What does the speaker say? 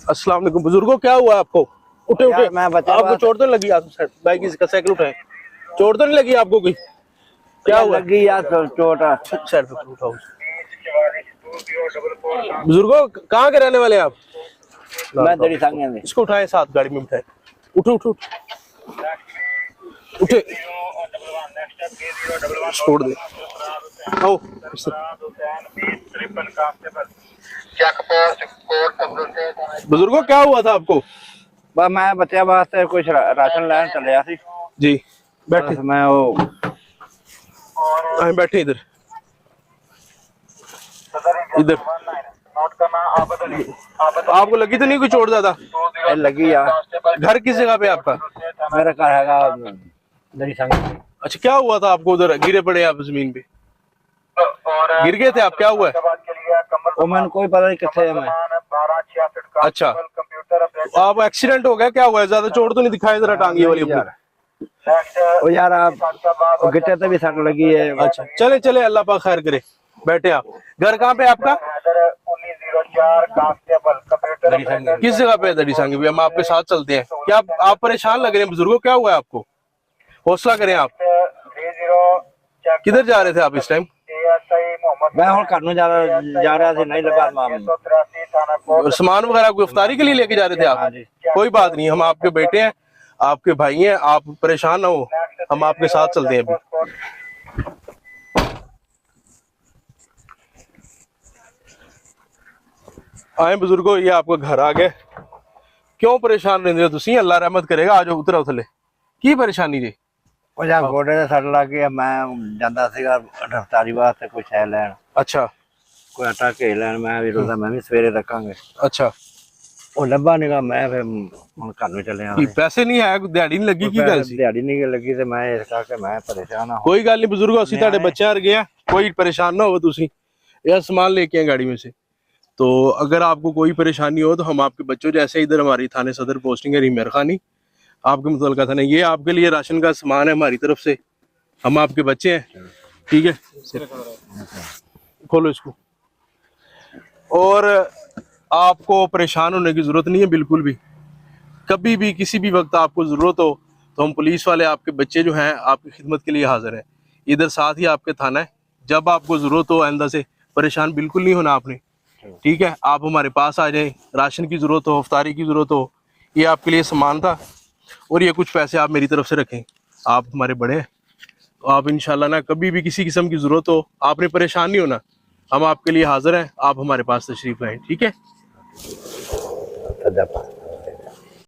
अस्सलाम वालेकुम बुजुर्गों, क्या हुआ आपको? उठे उठे, आपको चोट तो नहीं लगी? आप बाइक का साइकिल उठाए, चोट तो नहीं लगी आपको कोई? क्या हुआ? लगी यार चोट। साइड पे उठाओ। बुजुर्गों, कहाँ के रहने वाले हैं आप? मैं दड़ी सांगे में। इसको उठाए, साथ गाड़ी में उठाए। उठो उठो उठे, छोड़ दे। आओ। बुजुर्गों, क्या हुआ था आपको? बस मैं बच्चे वास्ते कुछ राशन लेने चलिया सी जी, बैठे। मैं वो बैठे इधर इधर। आपको लगी तो नहीं कोई चोट ज्यादा? लगी यार। घर किस जगह पे आपका? मेरा घर है दड़ी सांगे। अच्छा, क्या हुआ था आपको? उधर गिरे पड़े आप जमीन पे, गिर गए थे आप? क्या हुआ है? वो मैंने कोई पता नहीं कितने है मैं। अच्छा, आप एक्सीडेंट हो गया? क्या हुआ है? ज्यादा चोट तो नहीं दिखाई जरा टांगी वाली अपनी? ओ यार आप गिट्टे पे भी सट लगी है। अच्छा, चले चले, अल्लाह पाक खैर करे। बैठे आप। घर कहाँ पे आपका? किस जगह पे है दड़ी सांगी भी? हम आपके साथ चलते हैं। क्या आप परेशान लग रहे हैं बुजुर्गों? क्या हुआ है आपको? हौसला करें आप। किधर जा रहे थे आप इस टाइम? मैं हूँ घर जा रहा था, नहीं लगा सामान वगैरह को इफ्तारी के लिए लेके जा रहे थे आप? कोई बात नहीं, हम आपके बेटे हैं, आपके भाई हैं, आप परेशान ना हो, हम आपके साथ चलते हैं अभी। आए बुजुर्गो, ये आपका घर आ गए। क्यों परेशान रहते हो तुसी? अल्लाह रहमत करेगा। आ जाओ, उतरो थले। की परेशानी जी? ਉਹ ਜਾਂ ਗੋਡੇ ਤੇ ਸੱਟ ਲੱਗ ਗਈ। ਮੈਂ ਜਾਂਦਾ ਸੀਗਾ ਰਫਤਾਰੀ ਵਾਸਤੇ ਕੋਈ ਸ਼ੈ ਲੈਣ। अच्छा ਕੋਈ ਆਟਾ ਘੇ ਲੈਣ। ਮੈਂ ਵੀ ਰੋਜ਼ਾ ਮੈਂ ਵੀ ਸਵੇਰੇ ਰੱਖਾਂਗੇ। अच्छा, ਉਹ ਲੱਭਾ ਨੀਗਾ। ਮੈਂ ਫਿਰ ਹੁਣ ਘਰ ਨੂੰ ਚੱਲਿਆ। पैसे नहीं है? दिहाड़ी नहीं लगी? की गल सी? ਦਿਹਾੜੀ ਨਹੀਂ ਲੱਗੀ ਤੇ ਮੈਂ ਇਸ ਕਰਕੇ ਮੈਂ ਪਰੇਸ਼ਾਨ ਹਾਂ। कोई गल नहीं बुजुर्गो, ਅਸੀਂ ਤੁਹਾਡੇ ਬੱਚੇ ਵਰਗੇ ਆ, कोई परेशान ना हो तुसी। यह सामान लेके आए गाड़ी में से। तो अगर आपको कोई परेशानी हो तो हम आपके बच्चों जैसे, इधर हमारी थाने सदर पोस्टिंग है रीमेर खानी, आपके मुतलका थाने, ये आपके लिए राशन का सामान है हमारी तरफ से। हम आपके बच्चे हैं, ठीक है? खोलो इसको। और आपको परेशान होने की जरूरत नहीं है बिल्कुल भी। कभी भी किसी भी वक्त आपको जरूरत हो तो हम पुलिस वाले, आपके बच्चे जो हैं, आपकी खिदमत के लिए हाजिर हैं। इधर साथ ही आपके थाना है। जब आपको जरूरत हो, आइंदा से परेशान बिल्कुल नहीं होना आपने, ठीक है? आप हमारे पास आ जाएं। राशन की जरूरत हो, इफ्तारी की जरूरत हो, ये आपके लिए सामान था, और ये कुछ पैसे आप मेरी तरफ से रखें। आप हमारे बड़े हैं, तो आप इंशाल्लाह ना, कभी भी किसी किस्म की जरूरत हो, आपने परेशान नहीं होना, हम आपके लिए हाजिर हैं। आप हमारे पास तशरीफ लाएं, ठीक है?